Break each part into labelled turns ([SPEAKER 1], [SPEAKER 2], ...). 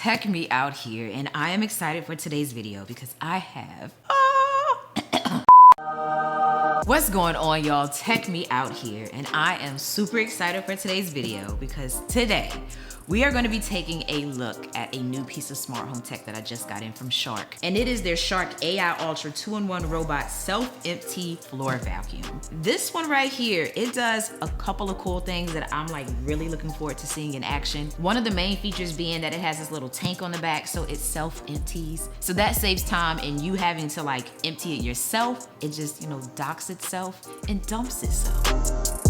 [SPEAKER 1] Tech me out here, and I am excited for today's video because I have what's going on, y'all? Tech me out here, and I am super excited for today's video because today we are going to be taking a look at a new piece of smart home tech that I just got in from Shark, and it is their Shark AI Ultra 2-in-1 robot self-empty floor vacuum. This one right here, it does a couple of cool things that I'm like really looking forward to seeing in action. One of the main features being that it has this little tank on the back, so it self-empties. So that saves time in you having to like empty it yourself. It just, you know, docks itself and dumps itself.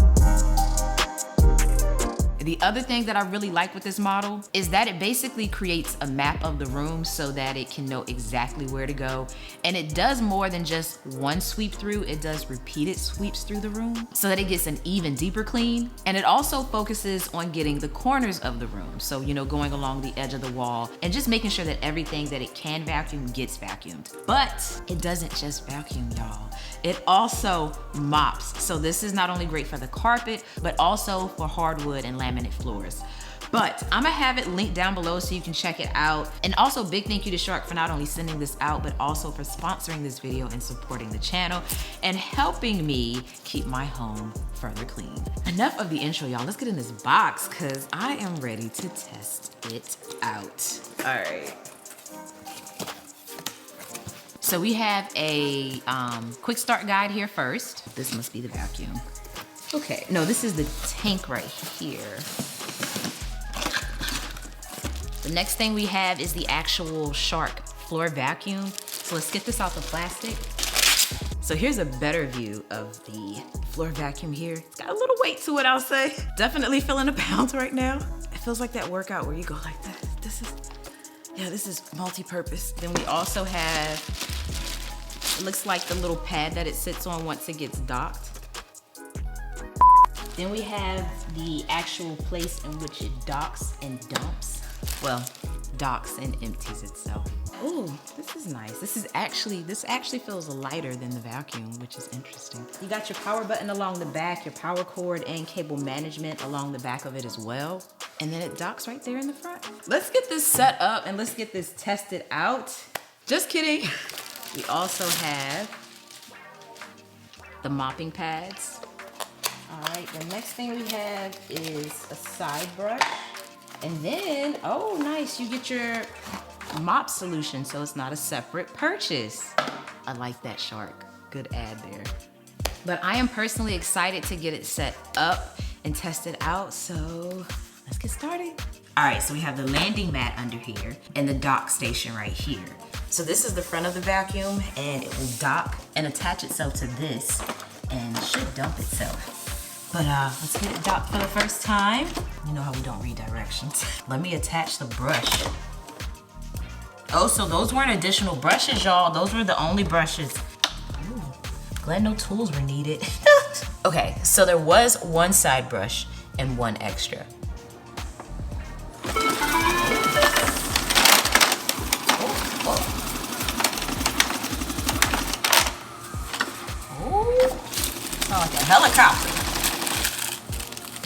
[SPEAKER 1] The other thing that I really like with this model is that it basically creates a map of the room so that it can know exactly where to go. And it does more than just one sweep through, it does repeated sweeps through the room so that it gets an even deeper clean. And it also focuses on getting the corners of the room. So, you know, going along the edge of the wall and just making sure that everything that it can vacuum gets vacuumed. But it doesn't just vacuum, y'all. It also mops. So this is not only great for the carpet, but also for hardwood and laminate floors. But I'm gonna have it linked down below so you can check it out. And also big thank you to Shark for not only sending this out, but also for sponsoring this video and supporting the channel and helping me keep my home further clean. Enough of the intro, y'all. Let's get in this box because I am ready to test it out. All right. So we have a quick start guide here first. This must be the vacuum. Okay, no, this is the tank right here. The next thing we have is the actual Shark floor vacuum. So let's get this out the plastic. So here's a better view of the floor vacuum here. It's got a little weight to it, I'll say. Definitely feeling a pound right now. It feels like that workout where you go like that. This is multi-purpose. Then we also have, it looks like the little pad that it sits on once it gets docked. Then we have the actual place in which it docks and dumps. Well, docks and empties itself. Ooh, this is nice. This actually feels lighter than the vacuum, which is interesting. You got your power button along the back, your power cord and cable management along the back of it as well. And then it docks right there in the front. Let's get this set up and let's get this tested out. Just kidding. We also have the mopping pads. All right, the next thing we have is a side brush. And then, oh nice, you get your mop solution, so it's not a separate purchase. I like that, Shark. Good ad there. But I am personally excited to get it set up and test it out, so let's get started. All right, so we have the landing mat under here and the dock station right here. So this is the front of the vacuum, and it will dock and attach itself to this and should dump itself. But let's get it docked for the first time. You know how we don't read directions. Let me attach the brush. Oh, so those weren't additional brushes, y'all. Those were the only brushes. Ooh, glad no tools were needed. Okay, so there was one side brush and one extra. Sound like a helicopter.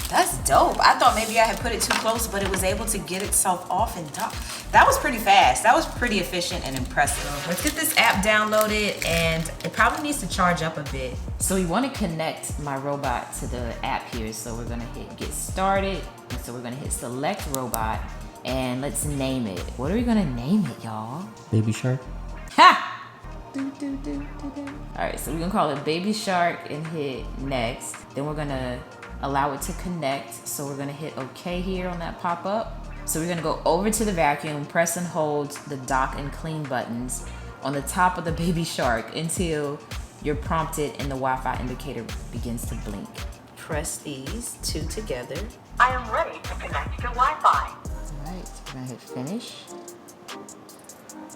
[SPEAKER 1] That's dope. I thought maybe I had put it too close, but it was able to get itself off and dock. That was pretty fast. That was pretty efficient and impressive. Let's get this app downloaded, and it probably needs to charge up a bit. So we want to connect my robot to the app here. So we're gonna hit get started. And so we're gonna hit select robot, and let's name it. What are we gonna name it, y'all?
[SPEAKER 2] Baby Shark.
[SPEAKER 1] Ha! All right, so we're gonna call it Baby Shark and hit next. Then we're gonna allow it to connect. So we're gonna hit OK here on that pop-up. So we're gonna go over to the vacuum, press and hold the dock and clean buttons on the top of the Baby Shark until you're prompted and the Wi-Fi indicator begins to blink. Press these two together.
[SPEAKER 3] I am ready to connect to Wi-Fi.
[SPEAKER 1] All right, we're gonna hit finish.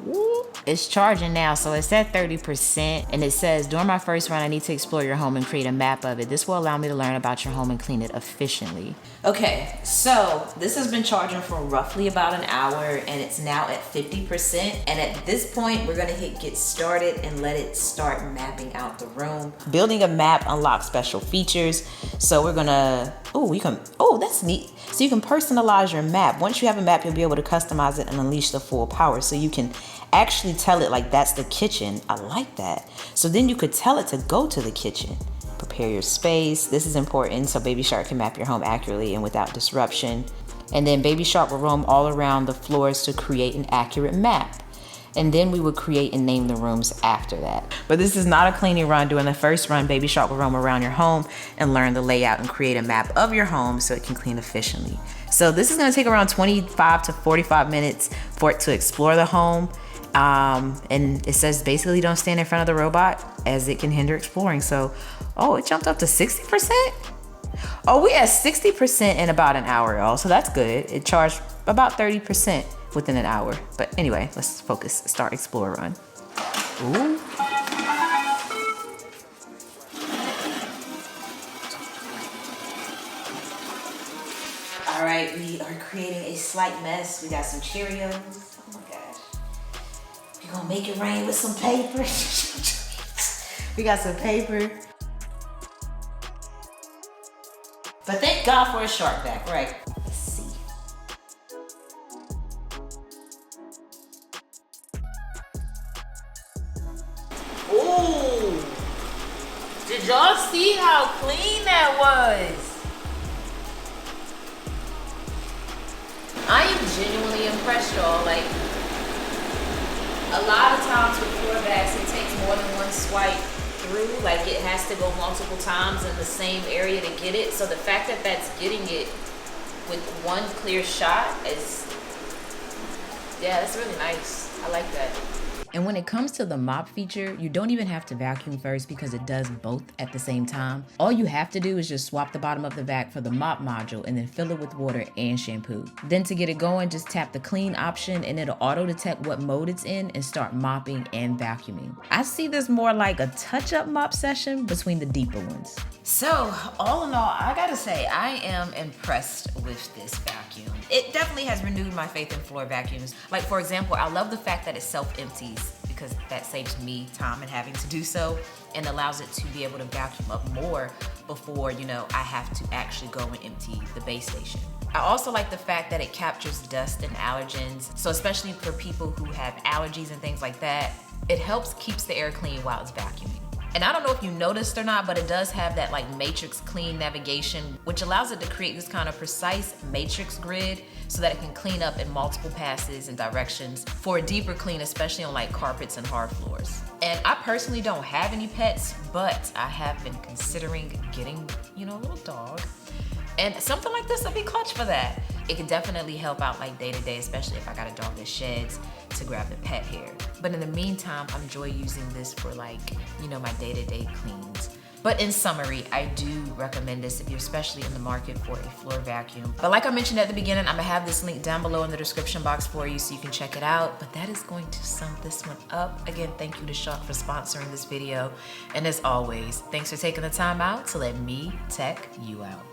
[SPEAKER 1] Woo. It's charging now, so it's at 30%, and it says, during my first run, I need to explore your home and create a map of it. This will allow me to learn about your home and clean it efficiently. Okay, so this has been charging for roughly about an hour, and it's now at 50%. And at this point, we're gonna hit get started and let it start mapping out the room. Building a map unlocks special features. So we're gonna Oh, that's neat. So you can personalize your map. Once you have a map, you'll be able to customize it and unleash the full power. So you can actually tell it like that's the kitchen. I like that. So then you could tell it to go to the kitchen. Prepare your space. This is important so Baby Shark can map your home accurately and without disruption. And then Baby Shark will roam all around the floors to create an accurate map. And then we would create and name the rooms after that. But this is not a cleaning run. During the first run, Baby Shark will roam around your home and learn the layout and create a map of your home so it can clean efficiently. So this is gonna take around 25 to 45 minutes for it to explore the home. And it says basically don't stand in front of the robot as it can hinder exploring. So, oh, it jumped up to 60%? Oh, we at 60% in about an hour, y'all. So that's good. It charged about 30% within an hour. But anyway, let's focus, start explore run. Ooh. All right, we are creating a slight mess. We got some Cheerios. Oh my gosh. We're gonna make it rain with some paper. We got some paper. But thank God for a shark back, right? Let's see. Ooh! Did y'all see how clean that was? I am genuinely impressed, y'all. Like, a lot of times with floor bags, it takes more than one swipe through. Like, it has to go multiple times in the same area to get it. So the fact that that's getting it with one clear shot is, yeah, that's really nice. I like that. And when it comes to the mop feature, you don't even have to vacuum first because it does both at the same time. All you have to do is just swap the bottom of the vac for the mop module and then fill it with water and shampoo. Then to get it going, just tap the clean option and it'll auto detect what mode it's in and start mopping and vacuuming. I see this more like a touch-up mop session between the deeper ones. So all in all, I gotta say, I am impressed with this vacuum. It definitely has renewed my faith in floor vacuums. Like, for example, I love the fact that it self-empties because that saves me time and having to do so and allows it to be able to vacuum up more before, you know, I have to actually go and empty the base station. I also like the fact that it captures dust and allergens. So especially for people who have allergies and things like that, it helps keeps the air clean while it's vacuuming. And I don't know if you noticed or not, but it does have that like matrix clean navigation, which allows it to create this kind of precise matrix grid so that it can clean up in multiple passes and directions for a deeper clean, especially on like carpets and hard floors. And I personally don't have any pets, but I have been considering getting, you know, a little dog. And something like this would be clutch for that. It could definitely help out like day to day, especially if I got a dog that sheds, to grab the pet hair. But in the meantime, I enjoy using this for like, you know, my day-to-day cleans. But in summary, I do recommend this if you're especially in the market for a floor vacuum. But like I mentioned at the beginning, I'm gonna have this link down below in the description box for you so you can check it out. But that is going to sum this one up. Again, thank you to Shark for sponsoring this video. And as always, thanks for taking the time out to let me tech you out.